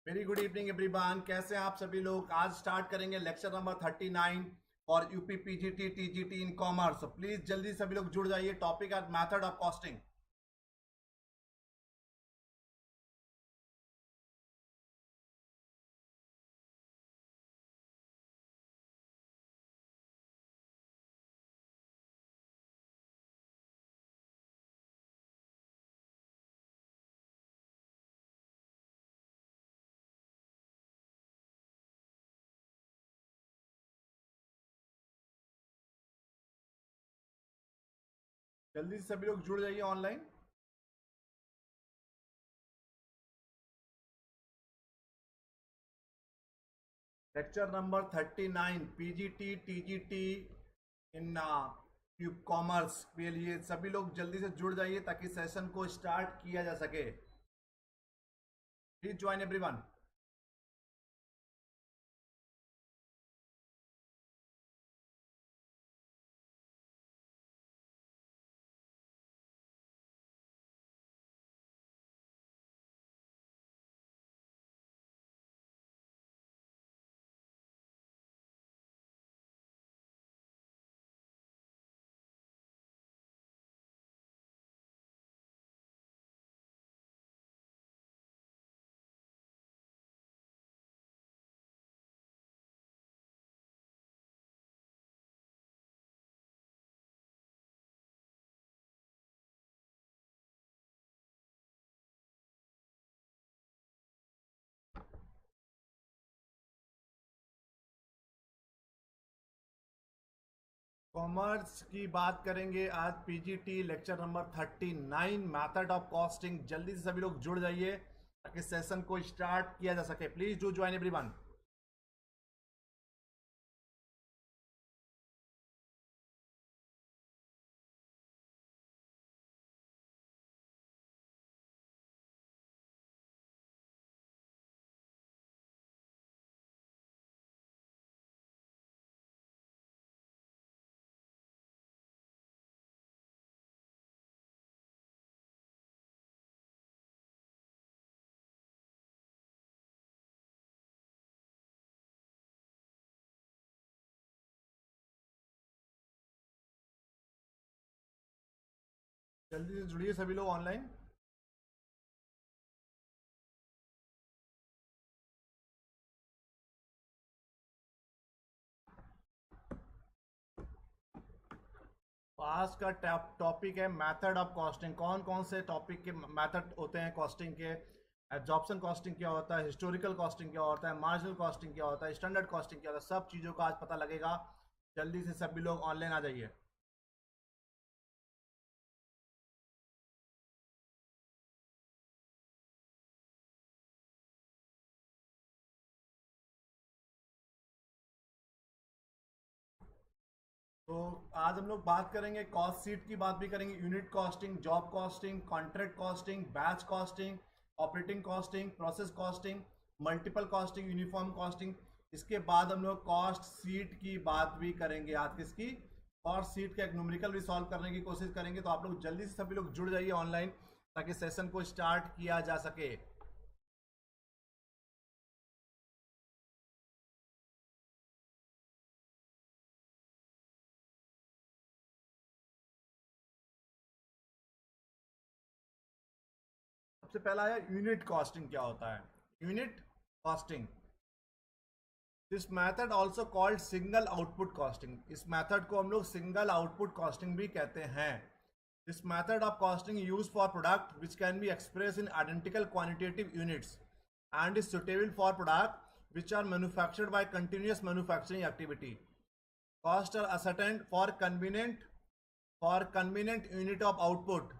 Very good evening everyone. कैसे हैं आप सभी लोग। आज स्टार्ट करेंगे lecture number 39 for UP PGT TGT in commerce. Please जल्दी सभी लोग जुड़ जाइए। टॉपिक है मेथड ऑफ कॉस्टिंग। जल्दी से सभी लोग जुड़ जाइए online. Lecture number 39 PGT TGT in commerce के लिए सभी लोग जल्दी से जुड़ जाइए ताकि सेशन को स्टार्ट किया जा सके। Please join everyone. कॉमर्स की बात करेंगे आज। PGT lecture number 39 method of costing. जल्दी से सभी लोग जुड़ जाइए ताकि सेशन को स्टार्ट किया जा सके। Please do join everyone. जल्दी से जुड़िए सभी लोग ऑनलाइन। आज का टॉपिक है मेथड ऑफ कॉस्टिंग। कौन कौन से टॉपिक के मेथड होते हैं कॉस्टिंग के। एब्जॉर्प्शन कॉस्टिंग क्या होता है, हिस्टोरिकल कॉस्टिंग क्या होता है, मार्जिनल कॉस्टिंग क्या होता है, स्टैंडर्ड कॉस्टिंग क्या होता है, सब चीज़ों का आज पता लगेगा। जल्दी से सभी लोग ऑनलाइन आ जाइए। तो आज हम लोग बात करेंगे कॉस्ट सीट की, बात भी करेंगे unit costing, job costing, contract costing, batch costing, operating costing, process costing, multiple costing, uniform costing. इसके बाद हम लोग कॉस्ट सीट की बात भी करेंगे। आज किसकी? कॉस्ट सीट का एक न्यूमेरिकल भी सॉल्व करने की कोशिश करेंगे। तो आप लोग जल्दी से सभी लोग जुड़ जाइए ऑनलाइन ताकि सेशन को स्टार्ट किया जा सके। सबसे पहला है यूनिट कॉस्टिंग। क्या होता है unit costing? This method also called single output costing. इस मैथड को हम लोग सिंगल आउटपुट कॉस्टिंग भी कहते हैं। This method of costing use for product which can be express in identical quantitative units and is suitable for product which are manufactured by continuous manufacturing activity. Cost are ascertained for convenient unit of output.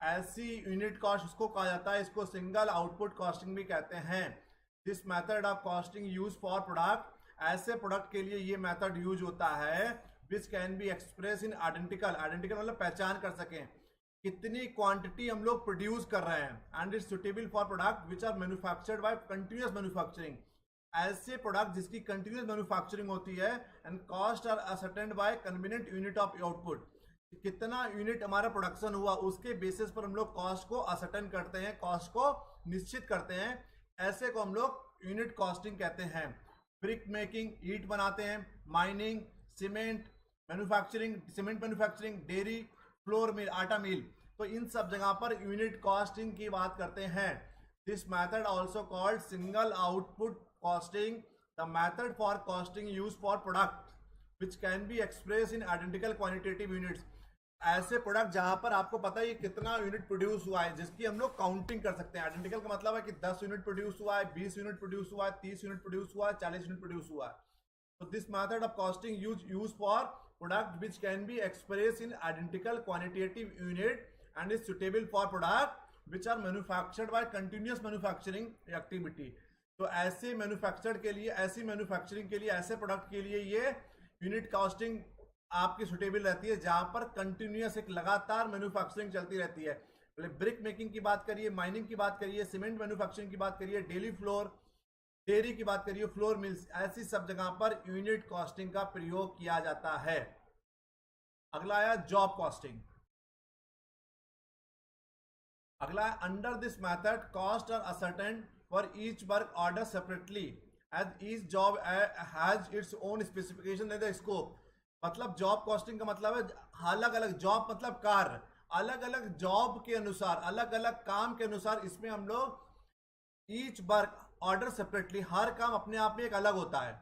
ऐसी unit cost उसको कहा जाता है, इसको single output costing भी कहते हैं। This method of costing use for product. ऐसे प्रोडक्ट के लिए ये मेथड यूज होता है विच can be express in identical. Identical मतलब पहचान कर सकें कितनी क्वांटिटी हम लोग प्रोड्यूस कर रहे हैं। And is suitable for product which are manufactured by continuous manufacturing. ऐसे प्रोडक्ट जिसकी कंटिन्यूअस मैन्युफैक्चरिंग होती है। And cost are ascertained by convenient unit of output. कितना यूनिट हमारा प्रोडक्शन हुआ उसके बेसिस पर हम लोग कॉस्ट को असर्टेन करते हैं, कॉस्ट को निश्चित करते हैं ऐसे को हम लोग यूनिट कॉस्टिंग कहते हैं। ब्रिक मेकिंग, ईंट बनाते हैं, mining, cement manufacturing, cement manufacturing, dairy, flour mill, आटा मिल, तो इन सब जगह पर यूनिट कॉस्टिंग की बात करते हैं। This method also called single output costing, the method for costing use for product which can be express in identical quantitative units. ऐसे product जहां पर आपको पता है कितना यूनिट प्रोड्यूस हुआ है, जिसकी हम लोग काउंटिंग कर सकते हैं। आइडेंटिकल का मतलब है कि 10 यूनिट प्रोड्यूस हुआ है, 20 यूनिट प्रोड्यूस हुआ है, 30 यूनिट प्रोड्यूस हुआ है, 40 यूनिट प्रोड्यूस हुआ है। तो this method of costing use for product which can be express in identical quantitative unit and is suitable for product which are manufactured by continuous manufacturing activity. तो ऐसे manufacture के लिए, ऐसी मैन्युफैक्चरिंग के लिए, ऐसे प्रोडक्ट के लिए ये यूनिट कॉस्टिंग आपकी सुटेबल रहती है जहां पर कंटिन्यूअस एक लगातार मैन्युफैक्चरिंग चलती रहती है। पहले ब्रिक मेकिंग की बात करिए, माइनिंग की बात करिए, सीमेंट मैन्युफैक्चरिंग की बात करिए, डेली फ्लोर, डेयरी की बात करिए, फ्लोर मिल्स, ऐसी सब जगह पर यूनिट कॉस्टिंग का प्रयोग किया जाता है। अगला आया जॉब कॉस्टिंग। अगला है under this method cost are ascertain for each work order separately as each job has its own specification and scope. मतलब जॉब कॉस्टिंग का मतलब है अलग अलग जॉब, मतलब कार्य, अलग अलग जॉब के अनुसार, अलग अलग काम के अनुसार इसमें हम लोग ईच वर्क ऑर्डर सेपरेटली, हर काम अपने आप में एक अलग होता है,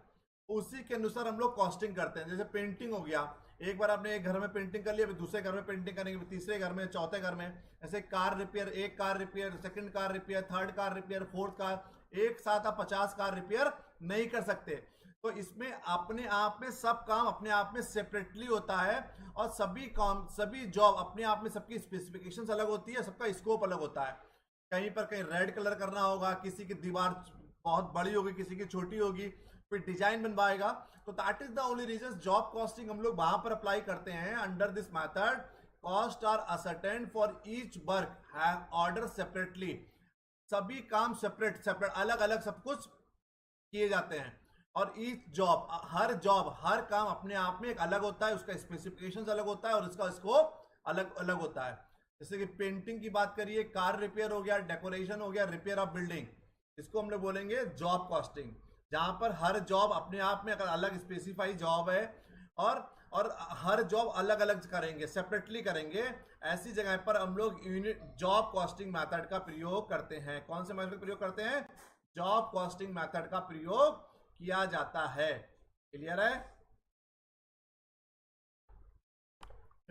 उसी के अनुसार हम लोग कॉस्टिंग करते हैं। जैसे पेंटिंग हो गया, एक बार आपने एक घर में पेंटिंग कर लिया, फिर दूसरे घर में पेंटिंग करेंगे, तीसरे घर में, चौथे घर में। ऐसे कार रिपेयर, एक car repair, second car repair, third car repair, fourth car, एक साथ आप 50 कार रिपेयर नहीं कर सकते। तो इसमें अपने आप में सब काम अपने आप में सेपरेटली होता है, और सभी काम, सभी जॉब अपने आप में सबकी स्पेसिफिकेशंस अलग होती है, सबका स्कोप अलग होता है। कहीं पर कहीं रेड कलर करना होगा, किसी की दीवार बहुत बड़ी होगी, किसी की छोटी होगी, फिर डिजाइन बनवाएगा। तो that is the only reason job costing हम लोग वहां पर अप्लाई करते हैं। Under this method cost are ascertain for each work have order separately, सभी काम सेपरेट सेपरेट अलग अलग सब कुछ किए जाते हैं। और ईच जॉब, हर काम अपने आप में एक अलग होता है, उसका स्पेसिफिकेशंस अलग होता है और उसका स्कोप अलग अलग होता है। जैसे कि पेंटिंग की बात करिए, कार रिपेयर हो गया, डेकोरेशन हो गया, रिपेयर ऑफ बिल्डिंग, इसको हम लोग बोलेंगे जॉब कॉस्टिंग, जहां पर हर जॉब अपने आप में अगर अलग स्पेसिफाई जॉब है, और हर जॉब अलग अलग करेंगे, सेपरेटली करेंगे, ऐसी जगह पर हम लोग यूनिट जॉब कॉस्टिंग मेथड का प्रयोग करते हैं। कौन से मेथड का प्रयोग करते हैं? जॉब कॉस्टिंग मेथड का प्रयोग किया जाता है। क्लियर है?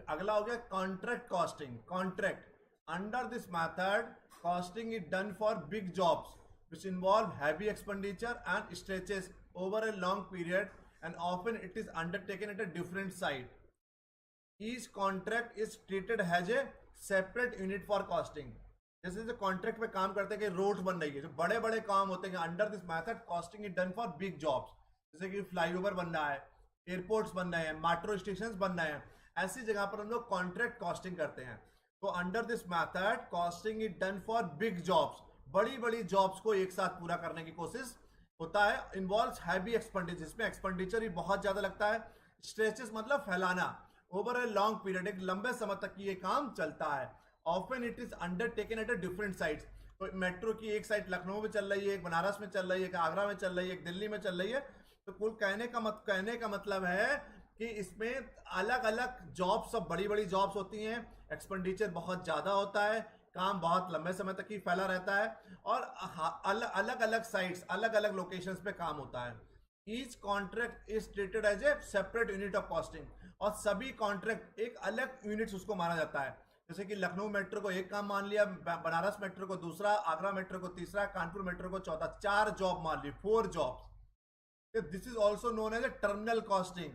अगला हो गया contract costing. Contract, under this method costing is done for big jobs which involve heavy expenditure and stretches over a long period, and often it is undertaken at a different site. Each contract is treated as a separate unit for costing. जैसे जैसे contract पे काम करते हैं कि roads बन रही है, जो बड़े बड़े काम होते हैं, under this method costing is done for big jobs, जैसे कि फ्लाईओवर बन रहा है, एयरपोर्ट्स बन रहे हैं, मेट्रो स्टेशन बन रहे हैं, ऐसी जगह पर हम लोग कॉन्ट्रैक्ट कॉस्टिंग करते हैं। तो under this method costing is done for big jobs, बड़ी बड़ी जॉब्स को एक साथ पूरा करने की कोशिश होता है। इन्वॉल्व्स हैवी एक्सपेंडिचर, जिसमें एक्सपेंडिचर ही बहुत ज्यादा लगता है। स्ट्रेचेस मतलब फैलाना, ओवर ए लॉन्ग पीरियड, एक लंबे समय तक ये काम चलता है। Often it is undertaken at a different sites, तो मेट्रो की एक साइड लखनऊ में चल रही है, एक बनारस में चल रही है, एक आगरा में चल रही है, एक दिल्ली में चल रही है। तो कुल कहने का मतलब है कि इसमें अलग अलग जॉब्स, सब बड़ी बड़ी जॉब्स होती हैं, एक्सपेंडिचर बहुत ज्यादा होता है, काम बहुत लंबे समय तक ही फैला रहता है, और अलग अलग साइट्स, अलग अलग लोकेशंस पे काम होता है। Each contract is treated as a separate unit of costing, और सभी कॉन्ट्रैक्ट एक अलग यूनिट्स उसको माना जाता है। जैसे कि लखनऊ मेट्रो को एक काम मान लिया, बनारस मेट्रो को दूसरा, आगरा मेट्रो को तीसरा, कानपुर मेट्रो को चौथा, 4 जॉब मान ली, 4 jobs. This is also known as a terminal costing.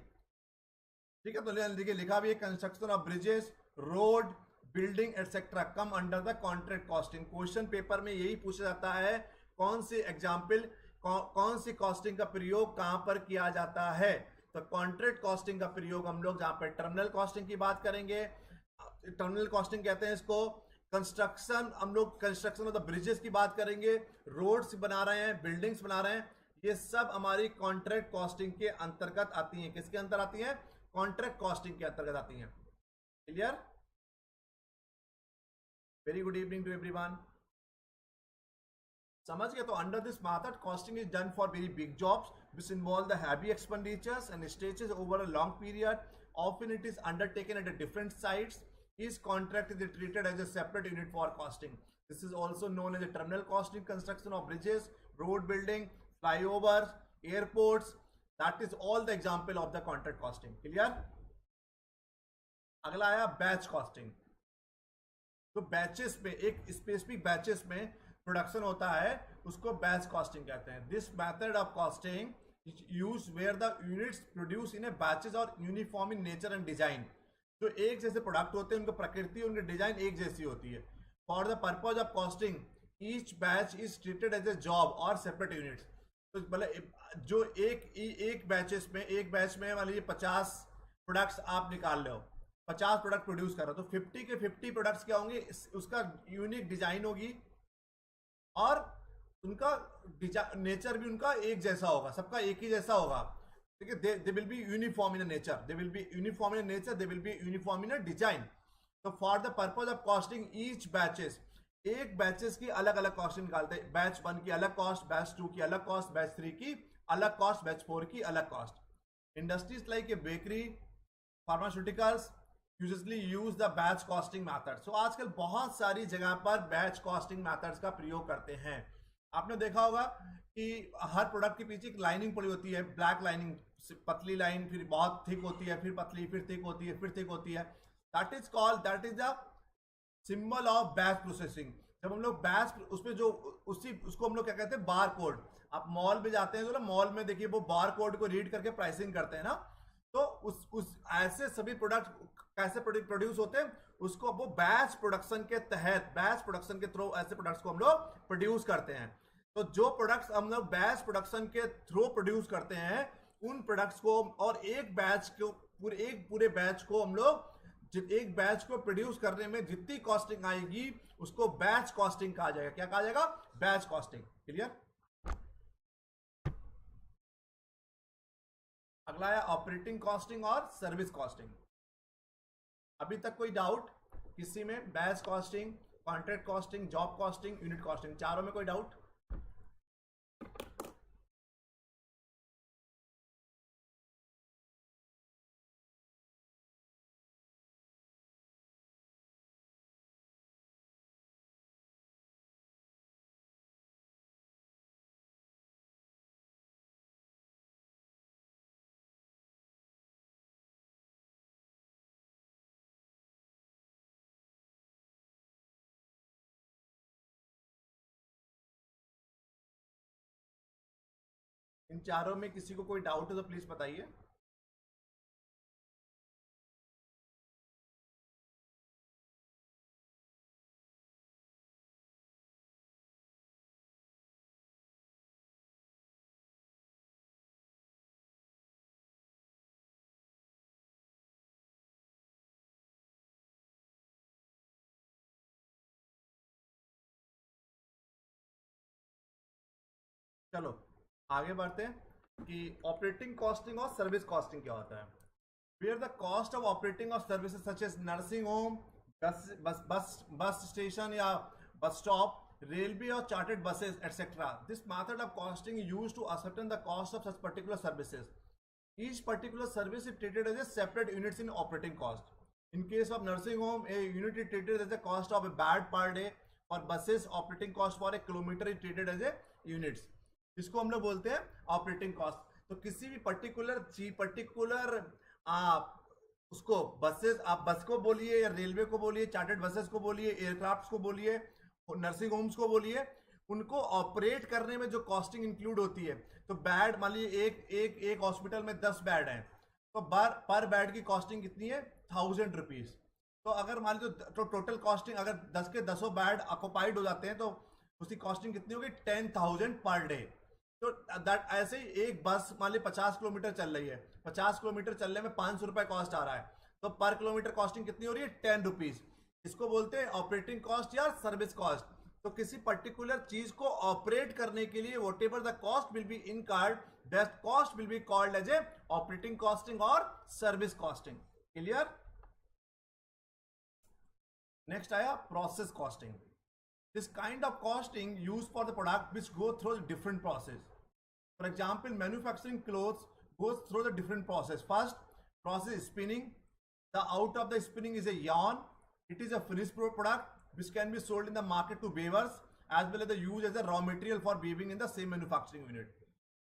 ठीक है, तो देखिए लिखा भी है, construction of bridges, road, building etcetera come under the contract costing. Question paper में यही पूछा जाता है, कौन सी एग्जाम्पल, कौन सी कॉस्टिंग का प्रयोग कहां पर किया जाता है। तो कॉन्ट्रैक्ट कॉस्टिंग का प्रयोग हम लोग जहां पर टर्मिनल कॉस्टिंग की बात करेंगे, टर्मिनल कॉस्टिंग कहते हैं इसको। कंस्ट्रक्शन, हम लोग कंस्ट्रक्शन ऑफ द ब्रिजेस की बात करेंगे, रोड्स बना रहे हैं, बिल्डिंग्स बना रहे हैं, ये सब हमारी कॉन्ट्रैक्ट कॉस्टिंग के अंतर्गत आती हैं। किसके अंतर आती हैं? कॉन्ट्रैक्ट कॉस्टिंग के अंतर्गत आती हैं। Clear? Very good evening to everyone. समझ गए? तो under this method costing is done for very big jobs which involve the heavy expenditures and stages over a long period. Often it is undertaken at a different sites. Each contract is treated as a separate unit for costing. This is also known as a terminal costing. Construction of bridges, road building, flyovers, airports. That is all the example of the contract costing. Clear? अगला आया batch costing. तो batches में, एक specific batches में production होता है, उसको batch costing कहते हैं। This method of costing use where the units produce in a batches और uniform in nature and design. जो एक जैसे प्रोडक्ट होते हैं, उनकी प्रकृति, उनकी डिजाइन एक जैसी होती है। For the purpose of costing each batch is treated as a job or separate units. तो मतलब जो एक बैच में मान लीजिए 50 प्रोडक्ट्स आप निकाल लो, 50 प्रोडक्ट प्रोड्यूस कर रहा हो, तो 50 के 50 प्रोडक्ट्स क्या होंगे, उसका यूनिक डिजाइन होगी और उनका नेचर भी उनका एक जैसा होगा, सबका एक ही जैसा होगा। ठीक है, they will be uniform in nature, they will be uniform in nature, they will be uniform in design. तो for the purpose of costing each batches, एक बैचेस की अलग अलग कॉस्टिंग निकालते हैं। बैच 1 की अलग कॉस्ट, बैच 2 की अलग कॉस्ट, बैच 3 की अलग कॉस्ट, बैच 4 की अलग cost. Industries like a bakery, pharmaceuticals usually use the batch costing method. So आजकल बहुत सारी जगह पर बैच कॉस्टिंग मैथड्स का प्रयोग करते हैं। आपने देखा होगा कि हर प्रोडक्ट के पीछे एक लाइनिंग पड़ी होती है, ब्लैक लाइनिंग, पतली लाइन, फिर बहुत थिक होती है, फिर पतली, फिर थिक होती है, फिर थिक होती है। That is the symbol of batch processing. जब हम लोग बैच उसमें जो उसको हम लोग क्या कहते हैं, बार कोड। आप मॉल में जाते हैं तो ना, मॉल में देखिए वो बार कोड को रीड करके प्राइसिंग करते हैं ना, तो उस ऐसे सभी प्रोडक्ट कैसे प्रोड्यूस होते हैं, उसको वो बैच प्रोडक्शन के तहत, बैच प्रोडक्शन के थ्रू ऐसे प्रोडक्ट्स को हम लोग प्रोड्यूस करते हैं। तो जो प्रोडक्ट्स हम लोग बैच प्रोडक्शन के थ्रू प्रोड्यूस करते हैं, उन प्रोडक्ट्स को और एक बैच को, पूरे बैच को हम लोग, एक बैच को प्रोड्यूस करने में जितनी कॉस्टिंग आएगी उसको बैच कॉस्टिंग कहा जाएगा। क्या कहा जाएगा? Batch costing. क्लियर? अगला है ऑपरेटिंग कॉस्टिंग और सर्विस कॉस्टिंग। अभी तक कोई डाउट किसी में? Batch costing, contract costing, job costing, unit costing, चारों में कोई डाउट? इन चारों में किसी को कोई डाउट हो तो प्लीज बताइए। चलो आगे बढ़ते हैं कि ऑपरेटिंग कॉस्टिंग और सर्विस कॉस्टिंग क्या होता है। Where the cost of operating of services such as nursing home, bus station या बस स्टॉप, रेलवे और chartered buses etc. This method of costing is used to ascertain the cost of such particular services. Each particular service is treated as a separate units in operating cost. In case of nursing home, a unit is treated as a cost of a bed per day. For buses, operating cost for a kilometer is treated as a units. इसको हम लोग बोलते हैं operating cost. तो किसी भी particular उसको buses, आप बस को बोलिए या रेलवे को बोलिए, चार्टर्ड बसेस को बोलिए, एयरक्राफ्ट को बोलिए, नर्सिंग होम्स को बोलिए, उनको ऑपरेट करने में जो कॉस्टिंग इंक्लूड होती है। तो बेड मान लीजिए एक हॉस्पिटल में 10 बेड हैं, तो पर बेड की कॉस्टिंग कितनी है? 1000 रुपीज। तो अगर मान लीजिए तो टोटल कॉस्टिंग अगर 10 के 10 बेड ऑक्युपाइड हो जाते हैं तो उसकी कॉस्टिंग कितनी होगी? 10,000 पर डे। तो दैट ऐसे ही एक बस मान ली 50 किलोमीटर चल रही है, 50 किलोमीटर चलने में 500 रुपए कॉस्ट आ रहा है, तो पर किलोमीटर कॉस्टिंग कितनी हो रही है? 10 रुपीज। इसको बोलते हैं ऑपरेटिंग कॉस्ट या सर्विस कॉस्ट। तो किसी पर्टिकुलर चीज को ऑपरेट करने के लिए whatever the cost will be incurred, that cost will be called as a operating costing और सर्विस कॉस्टिंग। क्लियर? नेक्स्ट आया process costing. This kind of costing used for the product which go through a different process. For example, manufacturing clothes goes through the different process. First process is spinning. The out of the spinning is a yarn. It is a finished product which can be sold in the market to weavers as well as the use as a raw material for weaving in the same manufacturing unit.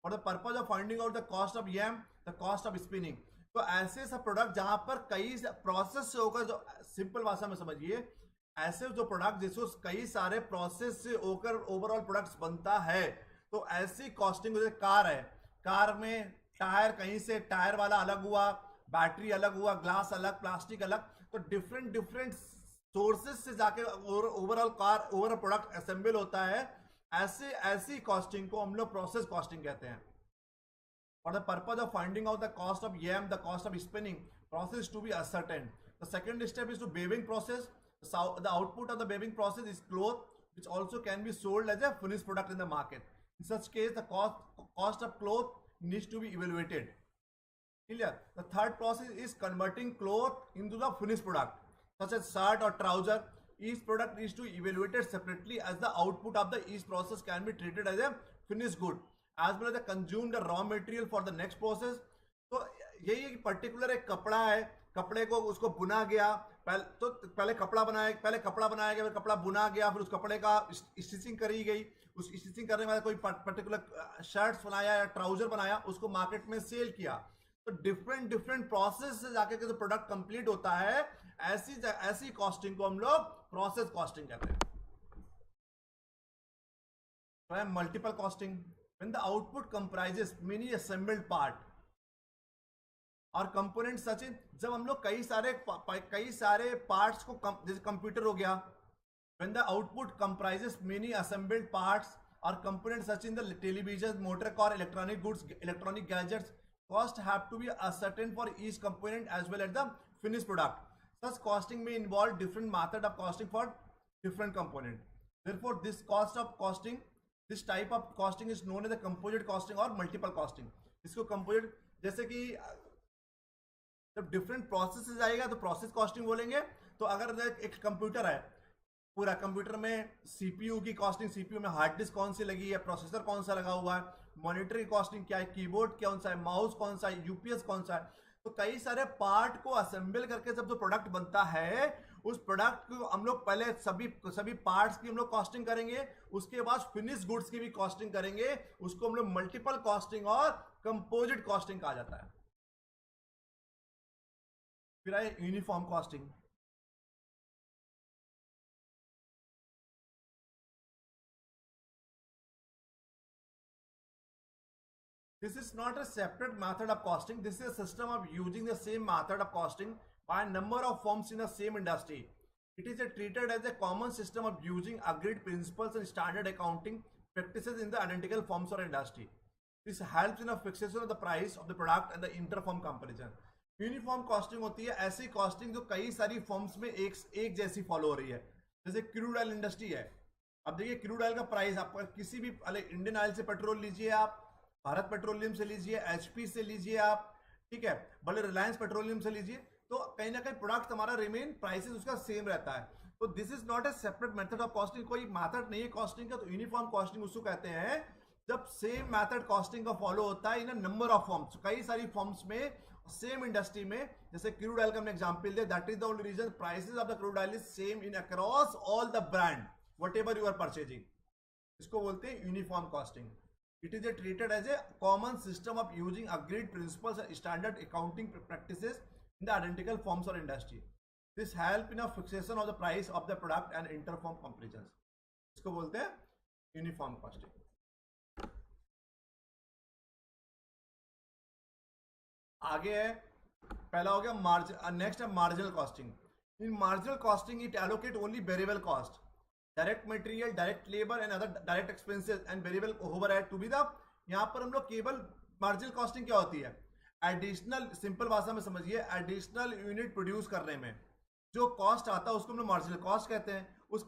For the purpose of finding out the cost of yarn, the cost of spinning. तो ऐसे सब product जहां पर कई process से होकर, जो simple भाषा में समझिए, ऐसे जो प्रोडक्ट जिसको कई सारे प्रोसेस से होकर ओवरऑल प्रोडक्ट्स बनता है, तो ऐसी कॉस्टिंग, जैसे कार है, कार में टायर कहीं से टायर वाला अलग हुआ, बैटरी अलग हुआ, ग्लास अलग, प्लास्टिक अलग, तो डिफरेंट डिफरेंट सोर्सेज से जाके overall car overall product assemble होता है। ऐसी कॉस्टिंग को हम लोग प्रोसेस कॉस्टिंग कहते हैं। For the purpose of finding out the cost of yarn, the cost of spinning, process to be ascertained. The second step is to weaving process. The output of the weaving process is cloth, which also can be sold as a finished product in the market. In such case, the cost of cloth needs to be evaluated. Clear? The third process is converting cloth into the finished product, such as shirt or trouser. Each product is to be evaluated separately, as the output of each process can be treated as a finished good, as well as the consumed raw material for the next process. तो यही एक particular एक कपड़ा है, कपड़े को उसको बुना गया, पहले कपड़ा बनाया गया, फिर कपड़ा बुना गया, फिर उस कपड़े का स्टिचिंग करी गई, उस स्टिचिंग करने वाला कोई पर्टिकुलर शर्ट्स बनाया या ट्राउजर बनाया, उसको मार्केट में सेल किया। तो डिफरेंट डिफरेंट प्रोसेस से जाके जो प्रोडक्ट कंप्लीट होता है, ऐसी कॉस्टिंग को हम लोग प्रोसेस कॉस्टिंग कहते हैं। Multiple costing, when the output comprises many assembled part और कंपोनेंट सच, जब हम लोग कई सारे पार्ट्स को, जैसे कंप्यूटर हो गया, when the output comprises many assembled parts or components such in the television, motor car, electronic goods, electronic gadgets, cost have to be ascertained for each component as well as the finished product. Such costing may involve different method of costing for different component. Therefore, this type of costing is known as the composite costing or multiple costing. इसको composite, जैसे कि जब different process आएगा तो process costing बोलेंगे। तो अगर एक कंप्यूटर है, पूरा कंप्यूटर में सीपीयू की कॉस्टिंग, सीपीयू में हार्ड डिस्क कौन सी लगी है, प्रोसेसर कौन सा लगा हुआ है, मॉनिटर की कॉस्टिंग क्या है, कीबोर्ड कौन सा है, माउस कौन सा है, यूपीएस कौन सा है। तो कई सारे पार्ट को असेंबल करके जब जो प्रोडक्ट बनता है, उस प्रोडक्ट को हम लोग पहले सभी पार्ट्स की हम लोग कॉस्टिंग करेंगे, उसके बाद फिनिश गुड्स की भी कॉस्टिंग करेंगे। उसको हम लोग मल्टीपल कॉस्टिंग और कंपोजिट कॉस्टिंग कहा जाता है। फिर आए uniform costing. This is not a separate method of costing. This is a system of using the same method of costing by a number of firms in the same industry. It is treated as a common system of using agreed principles and standard accounting practices in the identical firms or industry. This helps in a fixation of the price of the product and the inter-firm comparison. Uniform costing होती है ऐसी costing जो कई सारी firms में एक जैसी follow हो रही है। जैसे क्रूड ऑयल इंडस्ट्री है, अब देखिए क्रूड ऑयल का प्राइस आपका किसी भी इंडियन ऑयल से पेट्रोल लीजिए, आप भारत पेट्रोलियम से लीजिए, एचपी से लीजिए आप, ठीक है, भले रिलायंस पेट्रोलियम से लीजिए, तो कहीं ना कहीं प्रोडक्ट हमारा रिमेन प्राइसेस उसका सेम रहता है। तो this is not a separate method of costing, कोई मेथड नहीं है कॉस्टिंग का। तो यूनिफॉर्म कॉस्टिंग उसको कहते हैं जब सेम मेथड कॉस्टिंग का फॉलो होता है इन अ नंबर ऑफ फॉर्म्स, कई सारी फॉर्म्स में, सेम इंडस्ट्री में। जैसे क्रूड ऑयल का हमने एग्जांपल दिया, that is the only reason prices of the crude oil is same in across all the brand whatever you are purchasing. इसको बोलते हैं uniform costing. It is treated as a common system of using agreed principles and standard accounting practices in the identical firms or industry. This help in a fixation of the price of the product and inter-firm comparisons. इसको बोलते हैं uniform costing. आगे है, पहला हो गया margin, next है marginal costing. In marginal costing it allocate only variable cost, direct material, direct labour and other direct expenses and variable overhead to be the. यहाँ पर हम लोग केवल मार्जिनल कॉस्टिंग क्या होती है, एडिशनल, सिंपल भाषा में समझिए, एडिशनल यूनिट प्रोड्यूस करने में जो कॉस्ट आता है उसको हम लोग मार्जिनल कॉस्ट कहते हैं। उस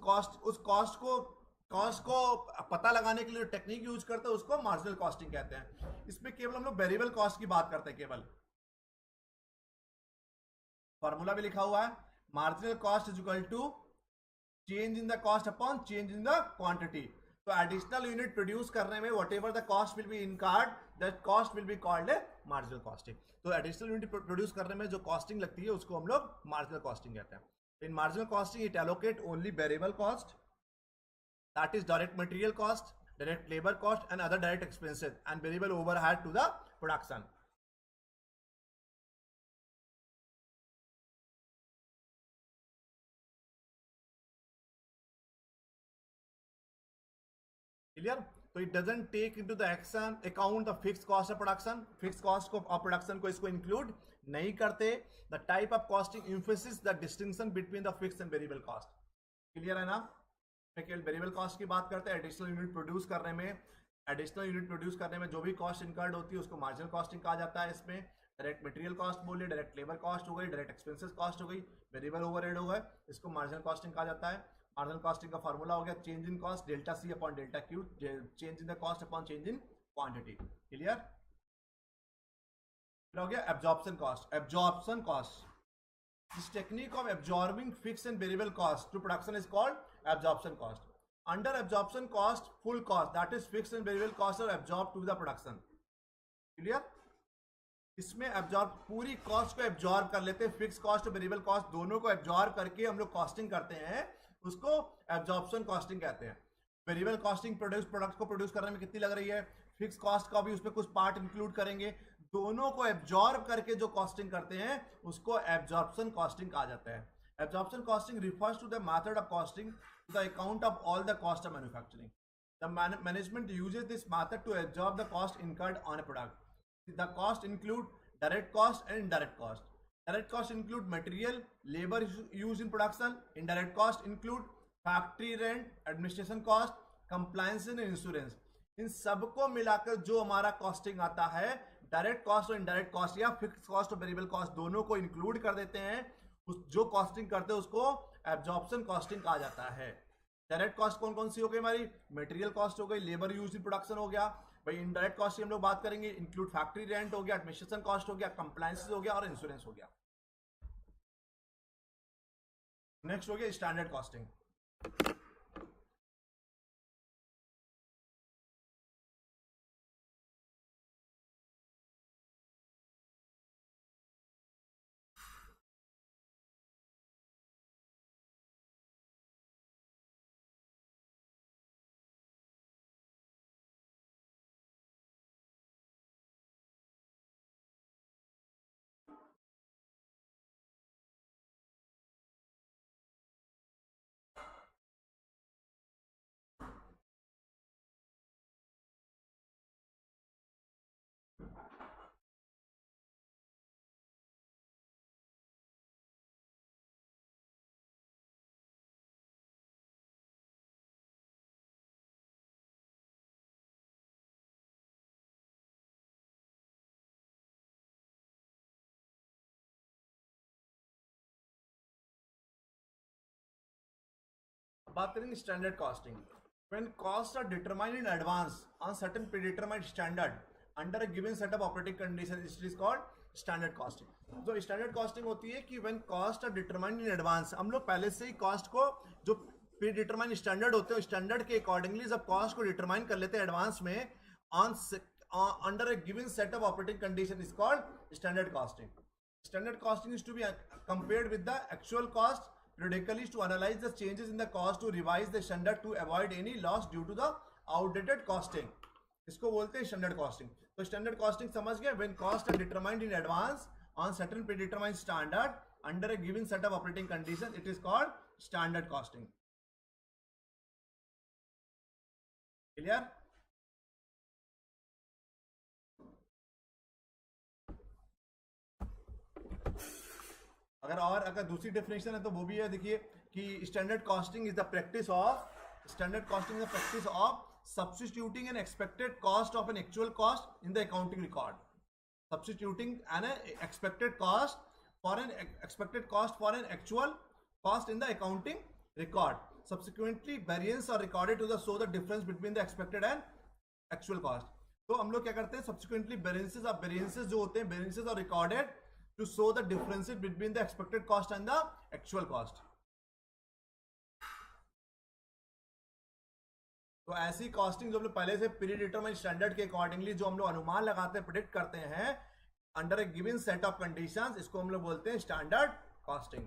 कॉस्ट को पता लगाने के लिए टेक्निक यूज करते हैं उसको मार्जिनल कॉस्टिंग कहते हैं। इसमें केवल हम लोग वेरिएबल कॉस्ट की बात करते हैं, केवल फॉर्मूला भी लिखा हुआ है, marginal cost is equal to change in the cost upon change in the quantity. तो एडिशनल यूनिट प्रोड्यूस करने में whatever the cost will be incurred, that cost will be called a marginal costing. तो additional unit produce करने में जो costing लगती है उसको हम लोग मार्जिनल कॉस्टिंग कहते हैं। इन marginal costing it allocate only variable cost, that is direct material cost, direct labor cost and other direct expenses and variable overhead to the production. Clear? तो it doesn't take into the action account the fixed cost of production, fixed cost of production को इसको include नहीं करते। The type of costing emphasizes the distinction between the fixed and variable cost. Clear है ना? केवल variable cost की बात करते हैं। एडिशनल यूनिट प्रोड्यूस करने में जो भी कॉस्ट इनकर्ड होती है उसको मार्जिनल कॉस्टिंग कहा जाता है। इसमें डायरेक्ट मटेरियल कॉस्ट बोलिए, डायरेक्ट लेबर कॉस्ट हो गई, डायरेक्ट एक्सपेंसेस कॉस्ट हो गई, वेरिएबल ओवरहेड हो गए, इसको मार्जिनल कॉस्टिंग कहा जाता है। मार्जिनल कॉस्टिंग का फॉर्मूला हो गया change in cost delta C upon delta Q, change in the cost upon change in quantity. Clear? हो गया absorption cost. Absorption cost, this technique of absorbing fixed and variable cost to production is called absorption cost. Under absorption cost, full cost, that is fixed and variable costs are absorbed to the production. Clear? इसमें absorb पूरी cost को absorb कर लेते हैं, fix cost और variable cost दोनों को absorb करके हम लोग कॉस्टिंग करते हैं, उसको एब्जॉर्प्शन कॉस्टिंग कहते हैं। वेरिएबल कॉस्टिंग प्रोडक्ट को प्रोड्यूस करने में कितनी लग रही है, फिक्स कॉस्ट का भी उसमें कुछ पार्ट इंक्लूड करेंगे, दोनों को एब्जॉर्ब करके जो कॉस्टिंग करते हैं उसको एब्जॉर्प्शन कॉस्टिंग कहा जाता है। Absorption costing refers to the method of costing the account of all the cost of manufacturing. The management uses this method to absorb the cost incurred on a product. The cost include direct cost and indirect cost. Direct cost include material, labour use in production. Indirect cost include factory rent, administration cost, compliance and insurance. इन सबको मिलाकर जो हमारा costing आता है, direct cost और indirect cost या fix cost और वेरिएबल कॉस्ट दोनों को इंक्लूड कर देते हैं। उस जो कॉस्टिंग करते हैं उसको एब्जॉर्प्शन कॉस्टिंग कहा जाता है। डायरेक्ट कॉस्ट कौन कौन सी हो गई हमारी, मटेरियल कॉस्ट हो गई, लेबर यूज इन प्रोडक्शन हो गया भाई। इनडायरेक्ट कॉस्ट की हम लोग बात करेंगे, इंक्लूड फैक्ट्री रेंट हो गया, एडमिनिस्ट्रेशन कॉस्ट हो गया, कंप्लायंस हो गया और इंश्योरेंस हो गया। नेक्स्ट हो गया स्टैंडर्ड कॉस्टिंग। बात करेंगे standard costing. When costs are determined in advance on certain predetermined standard under a given set of operating conditions, it is called standard costing. जो स्टैंडर्ड कॉस्टिंग होती है कि when costs are determined in advance, हम लोग पहले से ही cost को जो प्रीडिटरमाइंड स्टैंडर्ड होते हैं स्टैंडर्ड के अकॉर्डिंगली जब कॉस्ट को डिटरमाइन कर लेते हैं एडवांस में on under A given set of operating condition is called standard costing. Standard costing is to be compared with the actual cost periodically to analyze the changes in the cost to revise the standard to avoid any loss due to the outdated costing. इसको बोलते हैं standard costing. तो standard costing समझ गए, when costs are determined in advance on certain predetermined standard under a given set of operating condition, it is called standard costing. Clear? अगर दूसरी definition है तो वो भी है, देखिए कि standard costing is the practice of substituting an expected cost of an actual cost in the accounting record. Substituting an expected cost for an actual cost in the accounting record. Subsequently variance are recorded to show the difference between the expected and actual cost. तो हम लोग क्या करते हैं, subsequently variances जो होते हैं, variances are recorded to show the differences between the expected cost and the actual cost. तो ऐसी कॉस्टिंग जो हम लोग पहले से प्री डिटरमाइंड स्टैंडर्ड के अकॉर्डिंगली जो हम लोग अनुमान लगाते हैं, प्रिडिक्ट करते हैं under A given set of conditions, इसको हम लोग बोलते हैं standard costing.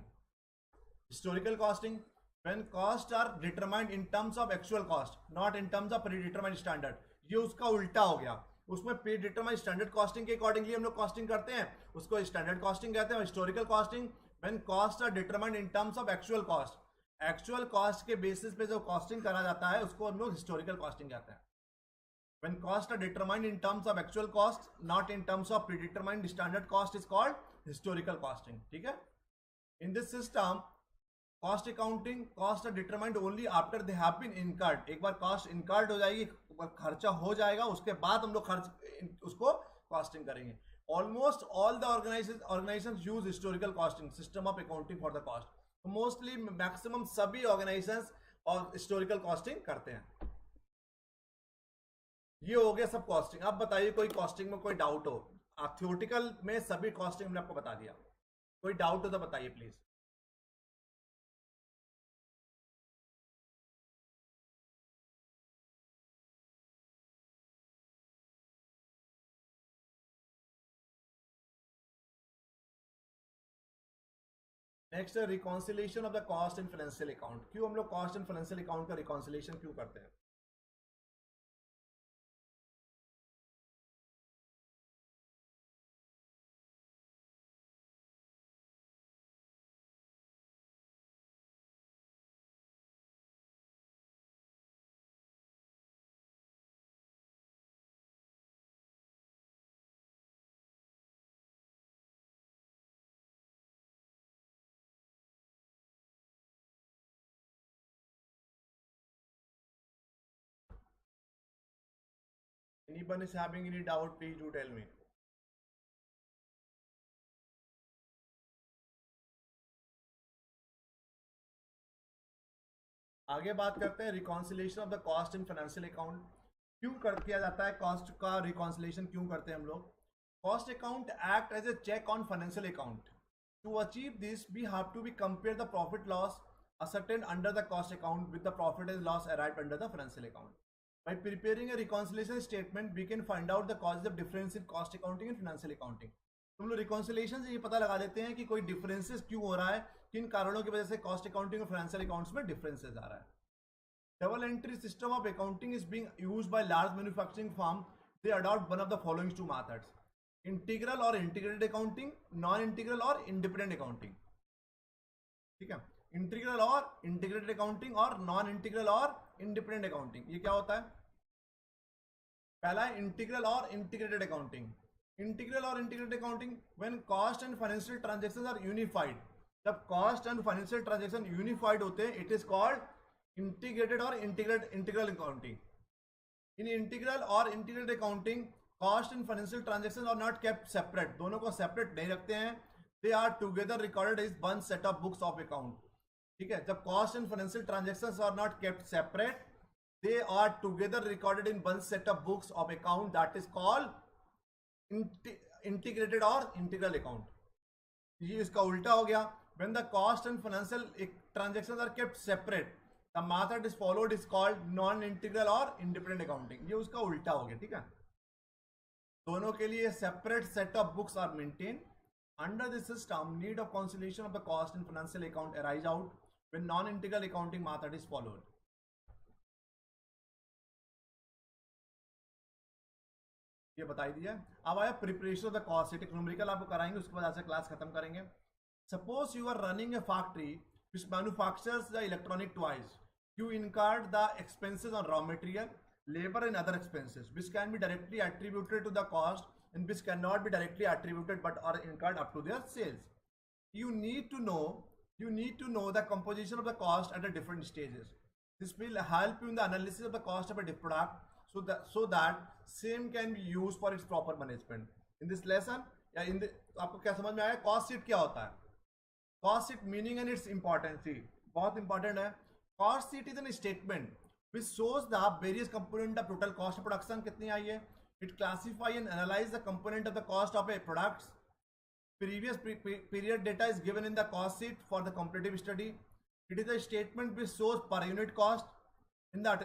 Historical costing, when costs are determined in terms of actual cost, not in terms of predetermined standard, ये उसका उल्टा हो गया। उसमें प्रीडिटरमाइंड स्टैंडर्ड कॉस्टिंग के अकॉर्डिंगली हम लोग कॉस्टिंग करते हैं, उसको स्टैंडर्ड कॉस्टिंग कहते हैं। Historical costing, when cost are determined in terms of actual cost, actual cost के बेसिस पे जो कॉस्टिंग करा जाता है उसको हम लोग हिस्टोरिकल कॉस्टिंग कहते हैं। When costs are determined in terms of actual costs, not in terms of predetermined standard cost, is called historical costing. ठीक है? In this system, cost accounting, costs are determined only after they have been incurred. एक बार cost incurred हो जाएगी, खर्चा हो जाएगा, उसके बाद हम लोग खर्च उसको costing करेंगे। Almost all the organizations use historical costing system of accounting for the cost. तो mostly maximum सभी organizations और historical costing करते हैं। ये हो गया सब कॉस्टिंग। अब बताइए कोई कॉस्टिंग में कोई डाउट हो। थ्योरेटिकल में सभी कॉस्टिंग हमने आपको बता दिया, कोई डाउट हो तो बताइए please. Next, reconciliation of the cost in financial account. क्यों हम लोग कॉस्ट इन फाइनेंशियल अकाउंट का रिकॉन्सिलेशन क्यों करते हैं? Anyone is having any doubt, please do tell me. आगे बात करते हैं reconciliation of the cost in financial account. क्यों किया जाता है कॉस्ट का रिकॉन्सिलेशन, क्यों करते हैं हम लोग? Cost account act as a check on financial account. To achieve this we have to be compare the profit loss ascertained under the cost account with the profit and loss arrived under the financial account. By preparing a reconciliation statement, we can find out the causes of difference in cost accounting and financial accounting. तुम लोग reconciliation से ये पता लगा लेते हैं कि कोई डिफरेंसेस क्यों हो रहा है, किन कारणों की वजह से कॉस्ट अकाउंटिंग और फाइनेंशियल अकाउंट्स में डिफरेंसेस आ रहा है। Double entry system of accounting is being used by large manufacturing firm. They adopt one of the following two methods: integral और इंटीग्रेटेड अकाउंटिंग, नॉन इंटीग्रल और इंडिपेंडेंट अकाउंटिंग। ठीक है, integral और integrated accounting और non integral और independent accounting. ये क्या होता है? पहला है इंटीग्रल और इंटीग्रेटेड अकाउंटिंग। इंटीग्रल और integrated accounting, when cost and financial transactions are unified. जब cost and financial transaction unified होते हैं, इट इज कॉल्ड इंटीग्रेटेड और इंटीग्रल अकाउंटिंग। इन इंटीग्रल और integrated accounting, cost and financial transactions are not kept separate. दोनों को separate नहीं रखते हैं, they are together recorded is one set of books of account. ठीक है, जब cost and financial transactions are not kept separate, they are together recorded in one set of books of account, that is called integrated or integral account. ये इसका उल्टा हो गया। when the cost and financial transactions are kept separate, the method is followed is called non integral or independent accounting. ये उसका उल्टा हो गया। ठीक है, दोनों के लिए separate set of books are maintained. Under this system, need of conciliation of the cost and financial account arise out when non integral accounting method is followed. ये बताई दिया। अब आया preparation of the cost sheet. Numerical आपको कराएंगे, उसके बाद आज से क्लास खत्म करेंगे। Suppose you are running a factory which manufactures the electronic toys. You incurred the expenses on raw material, labor and other expenses which can be directly attributed to the cost and which cannot be directly attributed but are incurred up to their sales. You need to know the composition of the cost at the different stages. This will help you in the analysis of the cost of a product so that same can be used for its proper management. In this lesson या आपको क्या समझ में आया cost sheet क्या होता है? Cost sheet meaning and its importancy बहुत इंपॉर्टेंट है। Cost sheet is an statement which shows the various component of total cost of production कितनी आई है। It classify and analyse the component of the cost of a products. Previous period data is given in the cost sheet for the comparative study. It is a statement which shows per unit cost in the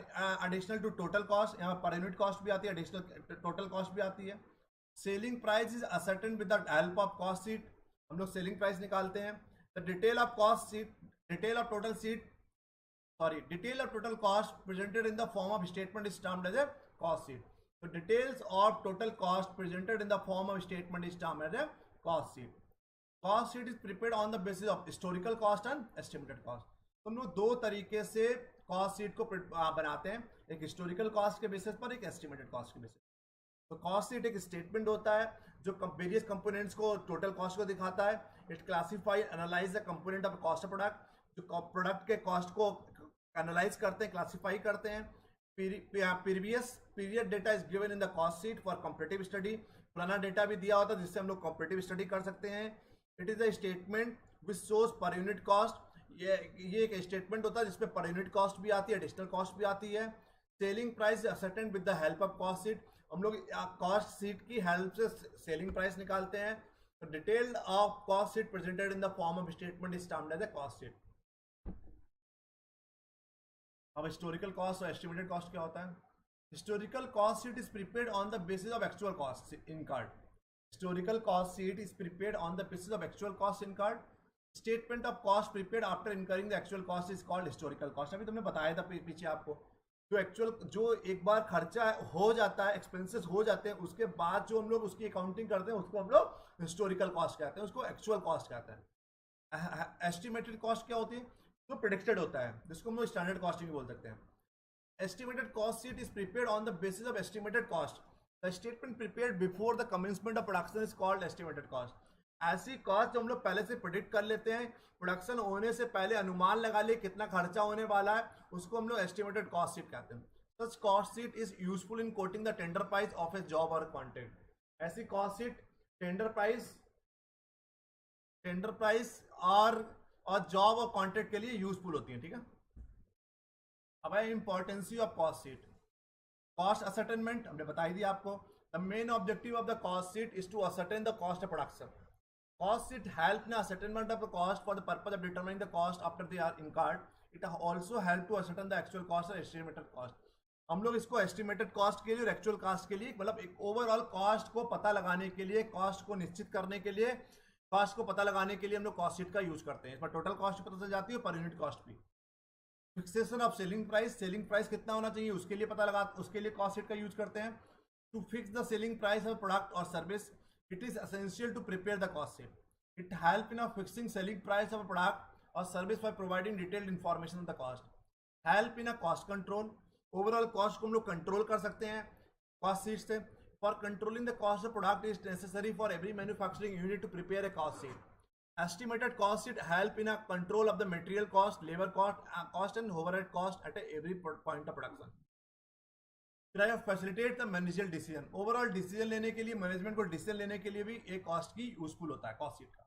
additional to total cost, यहाँ पर unit cost भी आती है, additional total cost भी आती है। Selling price is ascertain with the help of cost sheet, हम लोग सेलिंग प्राइस निकालते हैं। The detail of cost sheet, detail of total sheet, detail of total cost presented in the form of statement is termed as a cost sheet. So details of total cost presented in the form of statement is termed as a cost sheet. Cost sheet is prepared on the basis of historical cost and estimated cost. तो हम लोग दो तरीके से cost sheet को बनाते हैं, एक हिस्टोरिकल कॉस्ट के बेसिस पर, एक एस्टिमेटेड कॉस्ट के बेसिस। तो कॉस्ट शीट एक स्टेटमेंट होता है जो वेरियस कंपोनेंट्स को, टोटल कॉस्ट को दिखाता है। It classify analyse the component of cost of product, जो प्रोडक्ट के कॉस्ट को एनालाइज करते हैं, क्लासीफाई करते हैं। Previous period data is given in the cost sheet for competitive study, पुराना डेटा भी दिया होता है जिससे हम लोग कॉम्पिटिटिव स्टडी कर सकते हैं। It is a statement which shows per unit cost, ये एक स्टेटमेंट होता है जिसमें पर यूनिट कॉस्ट भी आती है, एडिशनल कॉस्ट भी आती है। Selling price ascertain with the help of cost sheet, हम लोग कॉस्ट शीट की हेल्प से सेलिंग प्राइस निकालते हैं। तो detailed of cost sheet presented in the form of statement is termed as a cost sheet. अब हिस्टोरिकल कॉस्ट और estimated cost क्या होता है? Historical cost sheet is prepared on the basis of actual cost incurred. Historical cost sheet is prepared on the basis of actual cost incurred. Statement of cost prepared after incurring the actual cost is called historical cost. अभी तुमने बताया था पीछे आपको, जो एक बार खर्चा हो जाता है, एक्सपेंसेस हो जाते हैं, उसके बाद जो हम लोग उसकी अकाउंटिंग करते हैं उसको हम लोग हिस्टोरिकल कॉस्ट कहते हैं, उसको एक्चुअल कॉस्ट कहते हैं। एस्टिमेटेड कॉस्ट क्या होती है? जो प्रेडिक्टेड होता है, जिसको हम लोग स्टैंडर्ड कॉस्टिंग बोल सकते हैं। Estimated cost sheet is prepared on the basis of estimated cost. The statement prepared before the commencement of production is called estimated cost. ऐसी कॉस्ट जो हम लोग पहले से प्रेडिक्ट कर लेते हैं, प्रोडक्शन होने से पहले अनुमान लगा लिए कितना खर्चा होने वाला है, उसको हम लोग एस्टिमेटेड कॉस्ट शीट कहते हैं। Such cost sheet is useful in quoting the tender price of a job और कॉन्ट्रैक्ट। ऐसी कॉस्ट शीट टेंडर प्राइस और जॉब और कॉन्ट्रैक्ट के लिए यूजफुल होती है। ठीक है, अब है importancy of cost sheet. Cost ascertainment हमने बता ही दिया आपको। The main objective of the cost sheet is to ascertain the cost of production. Cost sheet help in ascertainment of the cost for the purpose of determining the cost after they are incurred. It also help to ascertain the actual cost or estimated cost. हम लोग इसको estimated cost के लिए और actual cost के लिए, मतलब एक overall cost को पता लगाने के लिए, cost को निश्चित करने के लिए, cost को पता लगाने के लिए हम लोग cost sheet का use करते हैं। इस पर total cost पता चल जाती है, per unit cost भी। Fixation of selling price कितना होना चाहिए उसके लिए उसके लिए cost sheet का use करते हैं। To fix the selling price of product or service, it is essential to prepare the cost sheet. It helps in fixing selling price of a product or service by providing detailed information on the cost. Help in a cost control. Overall cost को हम लोग control कर सकते हैं cost sheet से। For controlling the cost of product is necessary for every manufacturing unit to prepare a cost sheet. Estimated cost sheet help in a control of the material cost, labor cost and overhead cost at every point of production. Facilitate the managerial decision. Overall decision लेने के लिए, management को decision लेने के लिए भी एक cost की यूजफुल होता है कॉस्ट शीट का।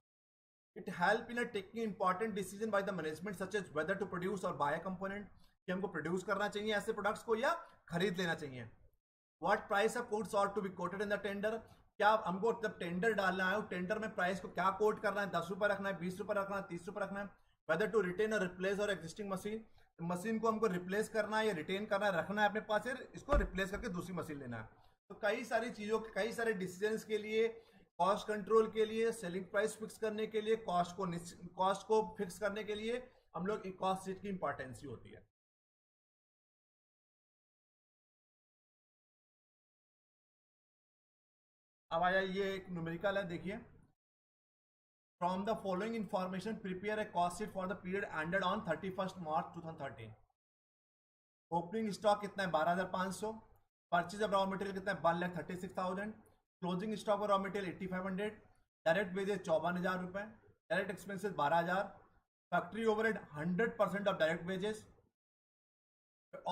It help in taking important decision by the management such as whether to produce or buy component, कि हमको प्रोड्यूस करना चाहिए ऐसे प्रोडक्ट्स को या खरीद लेना चाहिए। What price of goods are to be quoted in the tender, क्या हमको जब टेंडर डालना है, टेंडर में प्राइस को क्या कोट करना है, 10 रुपये रखना है, 20 रुपये रखना है, 30 रुपये रखना है। वेदर टू रिटेन और रिप्लेस और एक्जिस्टिंग मशीन को हमको रिप्लेस करना है या रिटेन करना है, रखना है अपने पास, इसको रिप्लेस करके दूसरी मशीन लेना है। तो कई सारी चीज़ों के, कई सारे डिसीजंस के लिए, कॉस्ट कंट्रोल के लिए, सेलिंग प्राइस फिक्स करने के लिए, कॉस्ट को फिक्स करने के लिए हम लोग एक कॉस्ट शीट की इंपॉर्टेंसी होती है। अब आया ये एक न्यूमेरिकल है, देखिए। From the following information, prepare a cost sheet for the period ended on 31st March 2013. Opening stock कितना है? 12,500। परचेज ऑफ रॉ मटेरियल कितना है? 1,36,000। Closing stock of raw material 8,500। Direct wages 54,000 रुपए। Direct expenses 12,000। Factory overhead 100% of direct wages.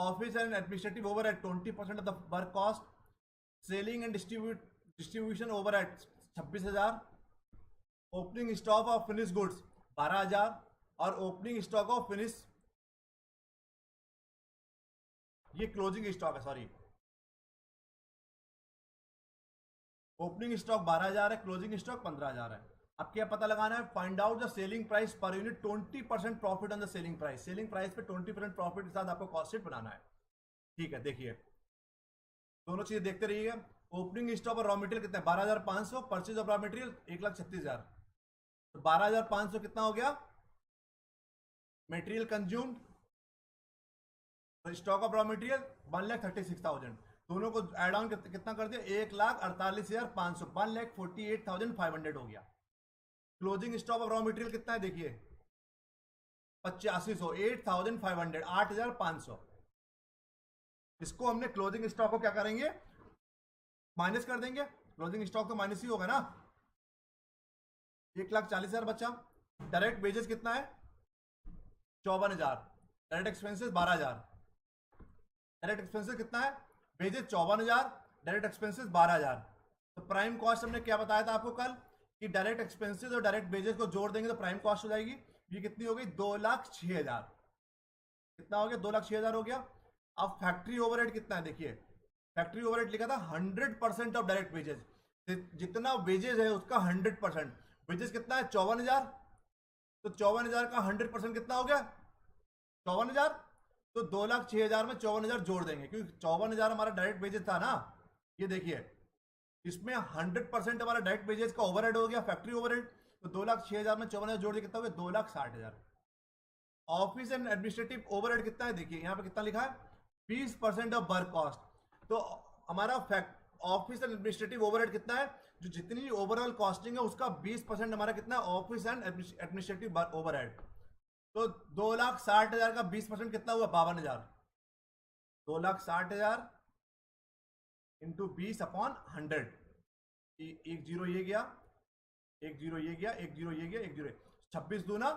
Office and administrative overhead 20% of the work cost. Selling and distribution overhead 26,000। Opening stock of finish goods 12,000 और opening stock of finish, ये closing stock है, sorry, opening stock 12,000 है, closing stock 15,000 है। अब क्या पता लगाना है? Find out the selling price per unit, 20% profit on the selling price. Selling price पे 20% प्रॉफिट के साथ आपको कॉस्ट शीट बनाना है। ठीक है, देखिए दोनों चीजें देखते रहिएगा। ओपनिंग स्टॉक और रॉ मटेरियल कितना है? 12,500। Purchase of raw material 1,36,000। तो 12,500 कितना हो गया? Material consumed, stock of raw material 1,36,000। दोनों को एड ऑन कितना कर दिया? 1,48,500, 1,48,500 हो गया। Closing stock of raw material कितना है? देखिए 8500, 8,500, 8,500। इसको हमने क्लोजिंग स्टॉक को क्या करेंगे? माइनस कर देंगे। क्लोजिंग स्टॉक तो माइनस ही होगा ना। 1,40,000 बचा। डायरेक्ट वेजेस कितना है? 54,000। Direct expenses 12,000। डायरेक्ट एक्सपेंसेस कितना है? Wages 54,000, direct expenses 12,000। तो प्राइम कॉस्ट हमने क्या बताया था आपको कल कि डायरेक्ट एक्सपेंसेस और डायरेक्ट वेजेस को जोड़ देंगे तो प्राइम कॉस्ट हो जाएगी। ये कितनी हो गई? 2,06,000। कितना हो गया? 2,06,000 हो गया। अब फैक्ट्री ओवरहेड कितना है? देखिए फैक्ट्री ओवरहेड लिखा था 100% ऑफ डायरेक्ट वेजेस। जितना वेजेस है उसका 100%। वेजेस कितना है? 54,000। तो 54,000 का 100% कितना हो गया? 54,000। तो 2,06,000 में 54,000 जोड़ देंगे क्योंकि 54,000 हमारा डायरेक्ट वेजेस था ना। ये देखिए इसमें 100% हमारा डायरेक्ट वेजेस का ओवरहेड हो गया, फैक्ट्री ओवरहेड। तो 2,06,000 में 54,000 जोड़ दिया कितना हो गया? 2,60,000। ऑफिस एंड एडमिनिस्ट्रेटिव ओवरहेड कितना है? देखिए यहाँ पे कितना लिखा है? 20% ऑफ वर्क कॉस्ट। तो हमारा ऑफिस एंड एडमिनिस्ट्रेटिव ओवरहेड कितना है? जो जितनी ओवरऑल कॉस्टिंग है उसका 20% हमारा कितना है? Office and administrative overhead. तो 2,60,000 का 20% कितना हुआ? 52,000। 2,60,000 इंटू 20/100। एक जीरो ये गया, एक जीरो ये गया, एक जीरो ये गया, एक जीरो 26 दूना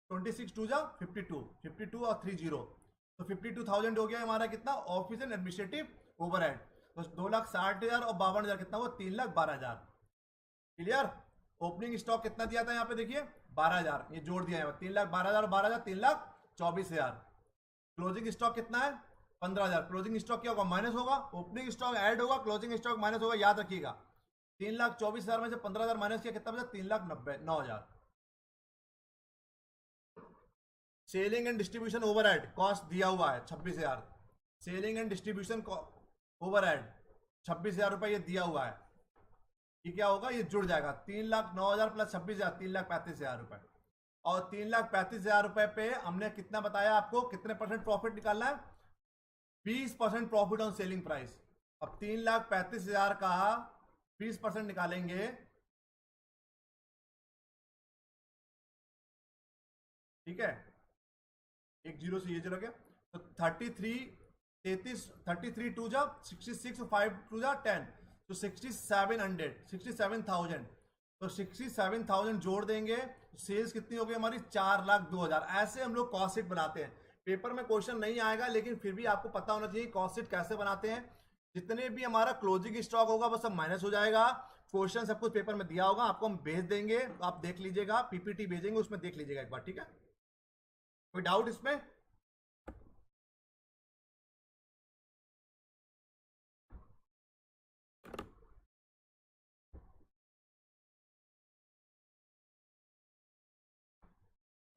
26 टू जा 52, 52 और 3 जीरो। तो 52,000 हो गया हमारा कितना? Office and administrative overhead. तो 2,60,000 और 52,000 कितना हुआ? 3,12,000। क्लियर? ओपनिंग स्टॉक कितना दिया था यहाँ पे? देखिए 12,000, ये जोड़ दिया है 3,12,000 और 12,000 3,24,000। क्लोजिंग स्टॉक कितना है? 15,000। क्लोजिंग स्टॉक क्या होगा? माइनस होगा। ओपनिंग स्टॉक ऐड होगा, क्लोजिंग स्टॉक माइनस होगा, याद रखिएगा। 3,24,000 में से 15,000 माइनस किया कितना बचा? 3,90,000। Selling and distribution overhead cost दिया हुआ है 26,000। सेलिंग एंड डिस्ट्रीब्यूशन ओवरहेड 26,000 रुपए ये दिया हुआ है। ये क्या होगा? ये जुड़ जाएगा 3,09,000 प्लस 26,000, 3,35,000 रुपए। और 3,35,000 रुपए पे हमने कितना बताया आपको? कितने परसेंट प्रॉफिट निकालना है? 20% प्रॉफिट ऑन सेलिंग प्राइस। अब 3,35,000 का 20% निकालेंगे, ठीक है, एक जीरो से ये चला गया। तो 33 टू जा 66, 5 टू जा 10, तो 6700, 67,000। तो 67,000 जोड़ देंगे तो सेल्स कितनी हो गई हमारी? 4,02,000। ऐसे हम लोग कॉस्ट शीट बनाते हैं। पेपर में क्वेश्चन नहीं आएगा लेकिन फिर भी आपको पता होना चाहिए कॉस्ट शीट कैसे बनाते हैं। जितने भी हमारा क्लोजिंग स्टॉक होगा वो सब माइनस हो जाएगा। क्वेश्चन सब कुछ पेपर में दिया होगा, आपको हम भेज देंगे, आप देख लीजिएगा, पीपीटी भेजेंगे उसमें देख लीजिएगा एक बार, ठीक है? कोई डाउट इसमें?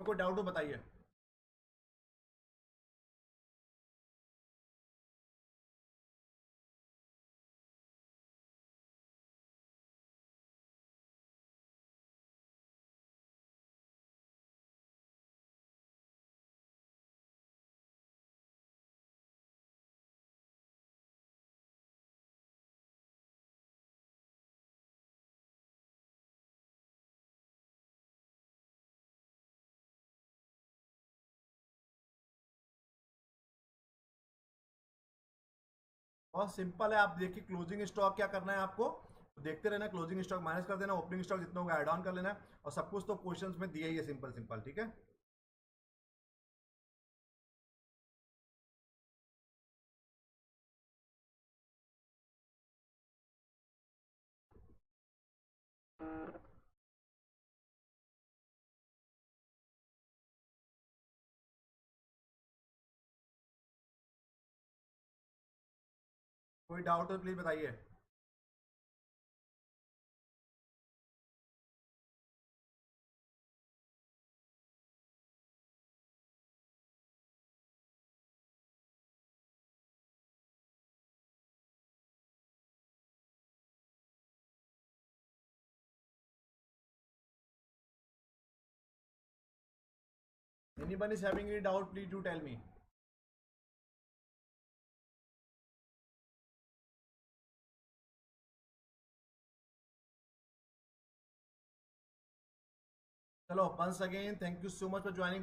तो कोई डाउट हो बताइए। बहुत सिंपल है, आप देखिए क्लोजिंग स्टॉक क्या करना है आपको, देखते रहना। क्लोजिंग स्टॉक माइनस कर देना, ओपनिंग स्टॉक जितना होगा ऐड ऑन कर लेना है, और सब कुछ तो क्वेश्चंस में दिया ही है, सिंपल सिंपल, ठीक है? कोई डाउट हो प्लीज बताइए। Anyone is having any doubt, please do tell me. Chalo, once again, thank you so much for joining.